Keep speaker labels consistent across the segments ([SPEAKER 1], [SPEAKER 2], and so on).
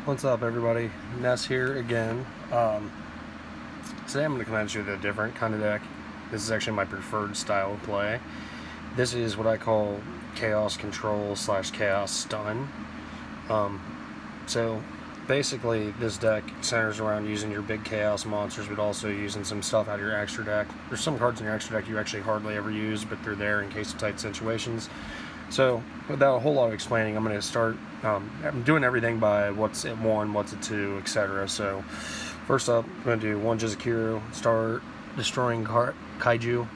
[SPEAKER 1] What's up, everybody? Ness here again. Today I'm going to come at you with a different kind of deck. This is actually my preferred style of play. This is what I call Chaos Control / Chaos Stun. So basically this deck centers around using your big Chaos monsters, but also using some stuff out of your extra deck. There's some cards in your extra deck you actually hardly ever use, but they're there in case of tight situations. So, without a whole lot of explaining, I'm going to start. I'm doing everything by what's at 1, what's at 2, etc. So, first up, I'm going to do 1 Yugioh, start destroying Kaiju.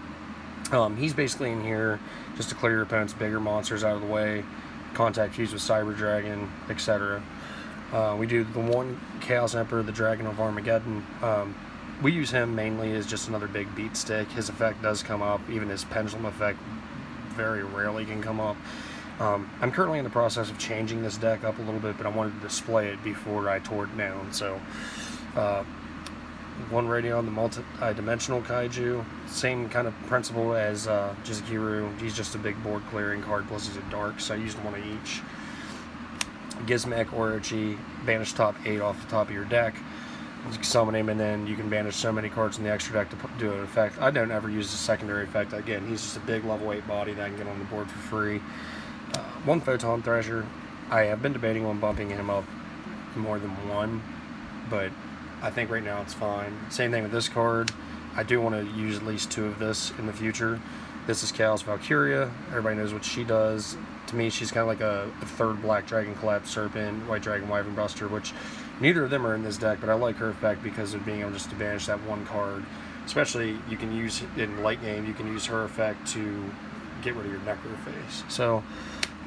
[SPEAKER 1] He's basically in here just to clear your opponent's bigger monsters out of the way, contact fuse with Cyber Dragon, etc. We do the 1 Chaos Emperor, the Dragon of Armageddon. We use him mainly as just another big beat stick. His effect does come up, even his pendulum effect very rarely can come up. I'm currently in the process of changing this deck up a little bit, but I wanted to display it before I tore it down. So, 1 Radion, the multi-dimensional Kaiju, same kind of principle as Yugioh. He's just a big board clearing card, plus he's a dark, so I used 1 of each. Gizmek Orochi, banish top 8 off the top of your deck. You can summon him, and then you can banish so many cards in the extra deck to do an effect. I don't ever use the secondary effect. Again, he's just a big level 8 body that I can get on the board for free. 1 Photon Thresher. I have been debating on bumping him up more than 1, but I think right now it's fine. Same thing with this card. I do want to use at least 2 of this in the future. This is Chaos Valkyria. Everybody knows what she does. To me, she's kind of like a 3rd Black Dragon Collapse Serpent, White Dragon Wyvern Buster, which neither of them are in this deck, but I like her effect because of being able just to banish that 1 card. Especially, you can use, in late game, you can use her effect to get rid of your Necroface. So,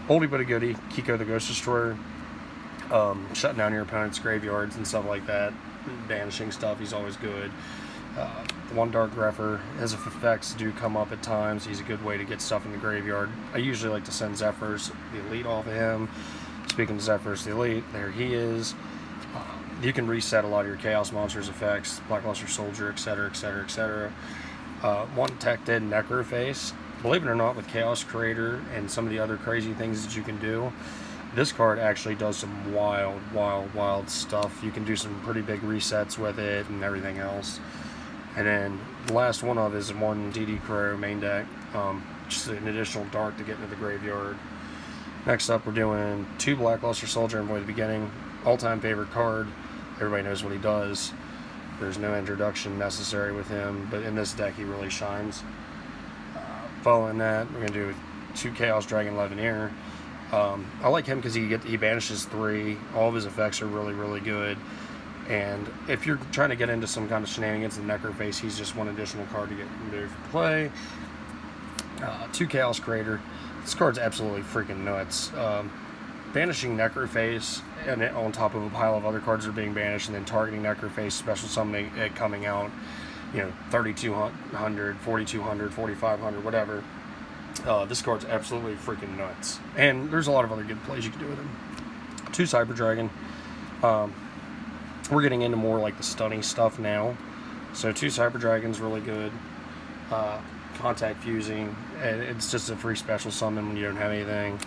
[SPEAKER 1] oldie but a goodie, Kiko the Ghost Destroyer, shutting down your opponent's graveyards and stuff like that, banishing stuff, he's always good. 1 Dark Grepher, his effects do come up at times. He's a good way to get stuff in the graveyard. I usually like to send Zephyrs, the Elite, off of him. Speaking of Zephyrs, the Elite, there he is. You can reset a lot of your Chaos Monsters effects, Blackluster Soldier, etc., etc., etc. 1 Tech Dead Necroface. Believe it or not, with Chaos Creator and some of the other crazy things that you can do, this card actually does some wild stuff. You can do some pretty big resets with it and everything else. And then the last one of is 1 DD Crow main deck, just an additional dark to get into the graveyard. Next up, we're doing 2 Blackluster Soldier and Void of the Beginning. All-time favorite card. Everybody knows what he does. There's no introduction necessary with him, but in this deck he really shines. Following that, we're going to do 2 Chaos Dragon Levineer. I like him because he banishes 3. All of his effects are really good. And if you're trying to get into some kind of shenanigans in Necroface, he's just 1 additional card to get removed from play. 2 Chaos Creator. This card's absolutely freaking nuts. Banishing Necroface and on top of a pile of other cards that are being banished, and then targeting Necroface, special summoning it coming out, 3,200, 4,200, 4,500, whatever. This card's absolutely freaking nuts. And there's a lot of other good plays you can do with him. 2 Cyber Dragon. We're getting into more like the stunning stuff now. So 2 Cyber Dragon's really good. Contact fusing. It's just a free special summon when you don't have anything.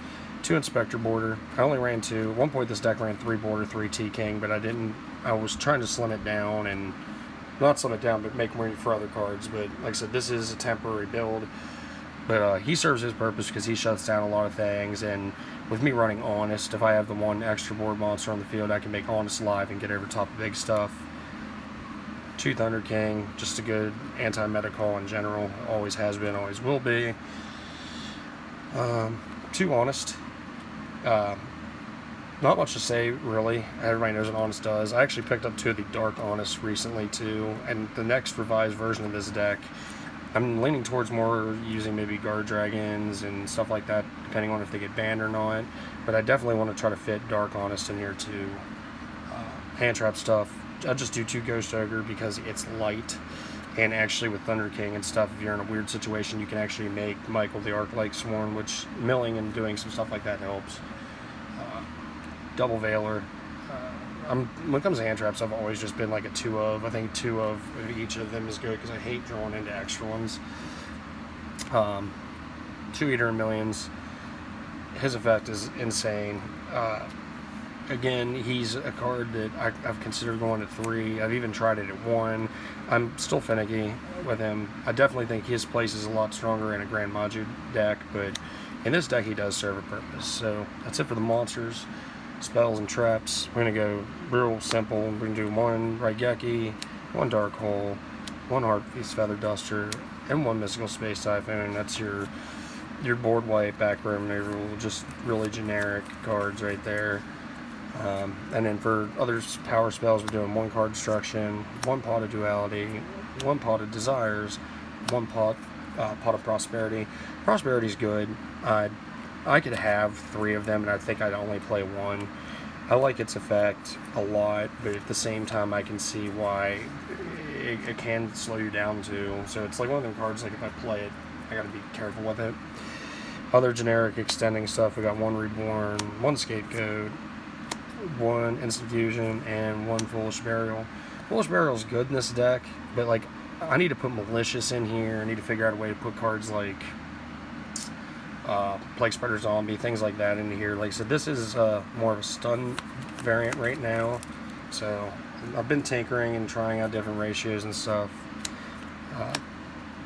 [SPEAKER 1] 2 Inspector Border. I only ran 2. At one point this deck ran 3 Border, 3 T-King, but I was trying to slim it down and not slim it down, but make room for other cards. But like I said, this is a temporary build. But he serves his purpose because he shuts down a lot of things, and with me running Honest, if I have the 1 extra board monster on the field, I can make Honest live and get over top of big stuff. 2 Thunder King, just a good anti-meta call in general, always has been, always will be. 2 Honest. Not much to say, really. Everybody knows what Honest does. I actually picked up 2 of the Dark Honest recently, too, and the next revised version of this deck, I'm leaning towards more using maybe Guard Dragons and stuff like that, depending on if they get banned or not. But I definitely want to try to fit Dark Honest in here too. Hand trap stuff. I'll just do 2 Ghost Ogre because it's light. And actually with Thunder King and stuff, if you're in a weird situation, you can actually make Michael the Arc-like Swarm, which milling and doing some stuff like that helps. Double Veiler. When it comes to hand traps, I've always just been like a 2 of. I think 2 of each of them is good because I hate drawing into extra ones. 2 Eater in Millions. His effect is insane. again, he's a card that I've considered going at 3. I've even tried it at 1. I'm still finicky with him. I definitely think his place is a lot stronger in a Grand Maju deck, but in this deck he does serve a purpose. So that's it for the monsters, spells, and traps. We're going to go real simple. We're going to do 1 Raigeki, 1 Dark Hole, 1 Heartfeast Feather Duster, and 1 Mystical Space Typhoon. That's your board wipe, back row removal, just really generic cards right there. And then for other power spells, we're doing 1 Card Destruction, 1 Pot of Duality, 1 Pot of Desires, 1 Pot of Prosperity. Prosperity's good. I could have 3 of them, and I think I'd only play 1. I like its effect a lot, but at the same time, I can see why it can slow you down too. So it's like one of them cards, like if I play it, I gotta be careful with it. Other generic extending stuff, we got 1 Reborn, 1 Scapegoat, 1 Instant Fusion, and 1 Foolish Burial. Foolish Burial is good in this deck, but like I need to put Malicious in here. I need to figure out a way to put cards like Plague Spreader Zombie, things like that into here. Like I said, this is more of a stun variant right now, so I've been tinkering and trying out different ratios and stuff.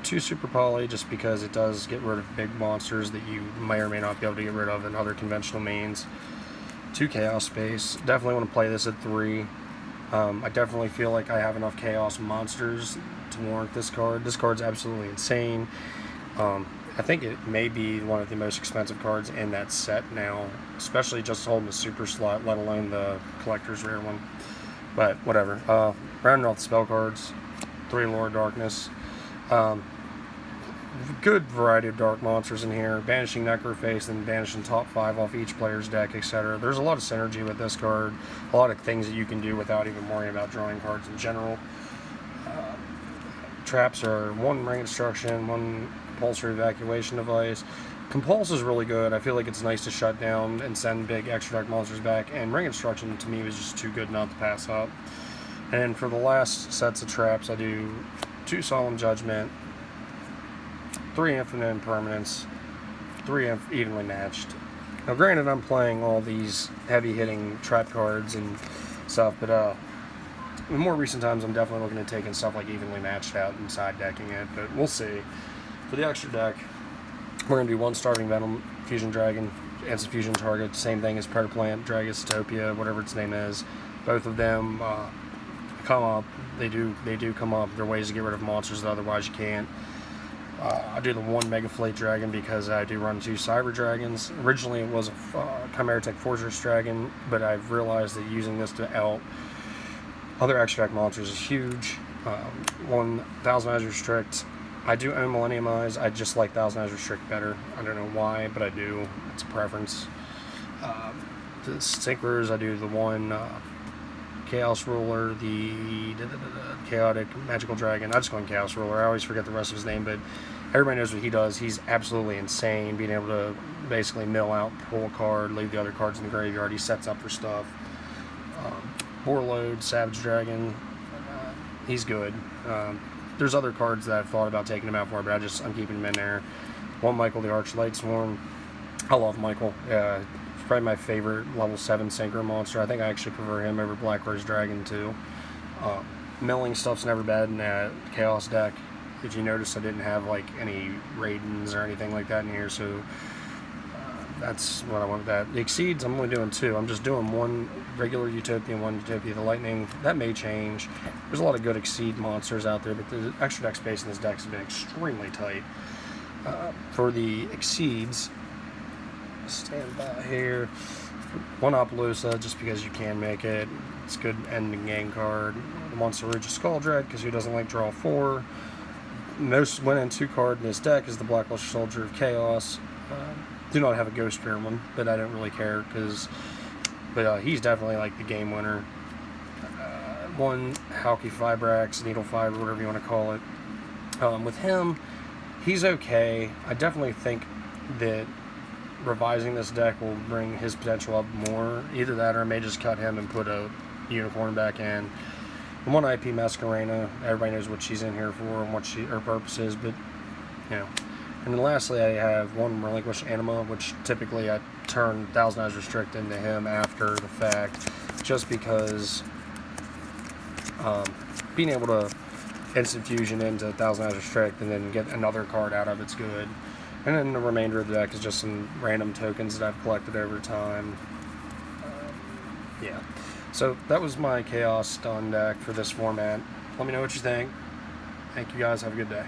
[SPEAKER 1] 2 Super Poly, just because it does get rid of big monsters that you may or may not be able to get rid of in other conventional means. 2 Chaos Space. Definitely want to play this at 3. I definitely feel like I have enough Chaos monsters to warrant this card. This card's absolutely insane. I think it may be one of the most expensive cards in that set now, especially just holding the super slot, let alone the collector's rare one. But whatever. Rounding off the spell cards, 3 Lore of Darkness. Good variety of dark monsters in here. Banishing Necroface and banishing top 5 off each player's deck, etc. There's a lot of synergy with this card. A lot of things that you can do without even worrying about drawing cards in general. Traps are 1 Ring of Destruction, 1 Compulsory Evacuation Device. Compulse is really good. I feel like it's nice to shut down and send big extra deck monsters back, and Ring of Destruction to me was just too good not to pass up. And for the last sets of traps, I do 2 Solemn Judgment, 3 Infinite Impermanence, 3 Evenly Matched. Now granted, I'm playing all these heavy hitting trap cards and stuff, but in more recent times I'm definitely looking at taking stuff like Evenly Matched out and side decking it, but we'll see. For the extra deck, we're going to do 1 Starving Venom, Fusion Dragon, Instant Fusion Target, same thing as Predator Plant, Dragostopia, whatever its name is. Both of them come up. They do come up. There are ways to get rid of monsters that otherwise you can't. I do the 1 Mega Flate Dragon because I do run 2 Cyber Dragons. Originally it was a Chimera Tech Fortress Dragon, but I've realized that using this to out other extra deck monsters is huge. 1 Thousand Eyes Restrict. I do own Millennium Eyes. I just like Thousand Eyes Restrict better. I don't know why, but I do. It's a preference. The Synchros, I do the 1 Chaos Ruler, the Chaotic Magical Dragon. I just call him Chaos Ruler. I always forget the rest of his name, but everybody knows what he does. He's absolutely insane, being able to basically mill out, pull a card, leave the other cards in the graveyard. He sets up for stuff. Warlord, Savage Dragon. He's good. There's other cards that I've thought about taking him out for, but I'm keeping him in there. 1 Michael the Arch Light Swarm. I love Michael. He's probably my favorite level 7 Synchro monster. I think I actually prefer him over Black Rose Dragon too. Milling stuff's never bad in that Chaos deck. If you notice, I didn't have like any Raidens or anything like that in here, so that's what I want with that. The Exceeds, I'm only doing 2. I'm just doing 1 regular Utopia and 1 Utopia the Lightning. That may change. There's a lot of good Exceed monsters out there, but the extra deck space in this deck has been extremely tight. For the Exceeds, stand by here. 1 Apollousa, just because you can make it. It's a good ending game card. 1 Saruja Skull-Dread, because who doesn't like draw 4? Most win and 2 card in this deck is the Blackluster Soldier of Chaos. Do not have a Ghost Spear one, but I don't really care, but he's definitely like the game winner. 1 Halki Fibrax, Needle Fiber, whatever you want to call it. With him, he's okay. I definitely think that revising this deck will bring his potential up more. Either that, or I may just cut him and put a Unicorn back in. 1 IP Masquerena, everybody knows what she's in here for and what her purpose is, but you know, And then lastly, I have one Relinquished Anima, which typically I turn Thousand Eyes Restrict into him after the fact, just because being able to instant fusion into Thousand Eyes Restrict and then get another card out of it's good. And then the remainder of the deck is just some random tokens that I've collected over time. Yeah. So that was my Chaos Stun deck for this format. Let me know what you think. Thank you guys. Have a good day.